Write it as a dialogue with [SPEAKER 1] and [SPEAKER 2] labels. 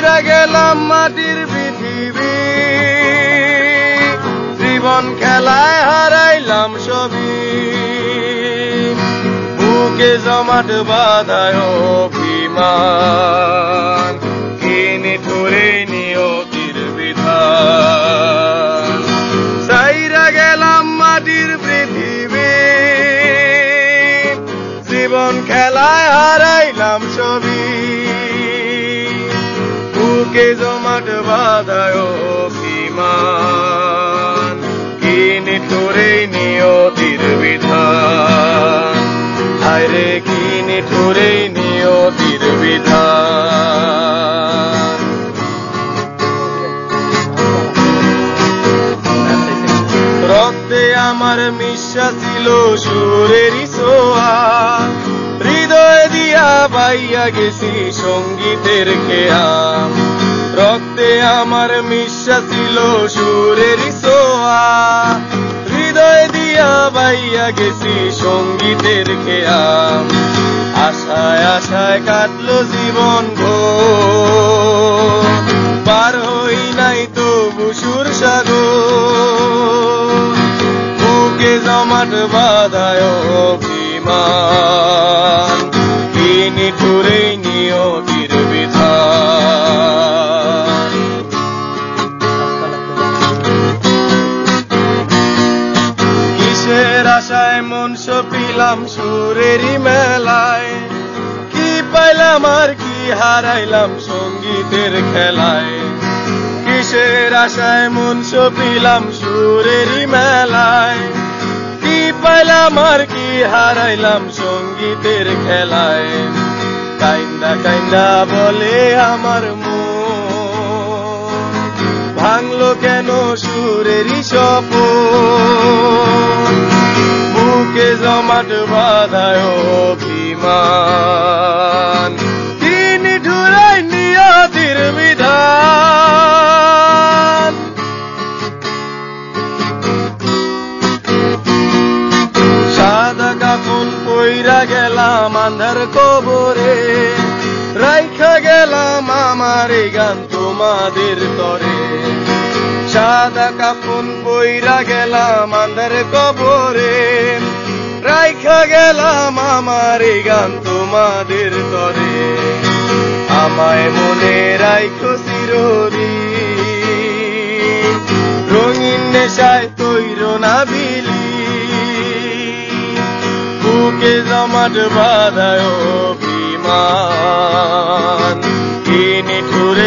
[SPEAKER 1] ছাইরা গেলাম মাটির পৃথিবী, জীবন খেলায় হারাইলাম সবই, বুকে জমাট বাঁধায় অভিমান, কি নিঠুরে নিয়তির বিধান। ছাইরা গেলাম মাটির পৃথিবী, জীবন খেলায় হারাইলাম সবই, বুকে জমাট বাঁধায় অভিমান, কি নিঠুরে নিয়তির বিধান। হায়রে কি নিঠুরে নিয়তির বিধান। রক্তে আমার মিশা ছিল সুরেরই ছোঁয়া, হৃদয় দিয়া বাইয়া গেছি সঙ্গীতের খেয়া। রক্তে আমার মিশা ছিল সুরেরই ছোঁয়া, হৃদয় দিয়া বাইয়া গেছি সঙ্গীতের খেয়া। আশায় আশায় কাটলো জীবন ভোর, পার হই নাই তবু সুর সাগর, বুকে জমাট বাঁধায় অভিমান, কি নিঠুরে নিয়তির বিধান। কিসের আশায় মন সপিলাম সুরেরই মেলায়, কি পাইলাম আর কি হারাইলাম সঙ্গীতের খেলায়। কিসের আশায় মন সপিলাম সুরেরই মেলায়, কি পাইলাম আর কি হারাইলাম সঙ্গীতের খেলায়। কাইন্দা কাইন্দা বলে আমার মন, ভাঙলো কেন সুরেরই স্বপন, বুকে জমাট বাঁধায় অভিমান, কি নিঠুরে নিয়তির বিধান। সাদা কাফন পইরা গেলাম আন্ধার কবরে, রাইখা গেলাম আমার এই গান তোমাদের তরে। সাদা কাফন পইরা গেলাম আন্ধার কবরে, রাইখা গেলাম আমার এই গান তোমাদের তরে। আমায় মনে রাইখো চিরদিন, রঙিন নেশায় তৈর না বিলি, বুকে জমাট বাঁধায় অভিমান, কি নিঠুরে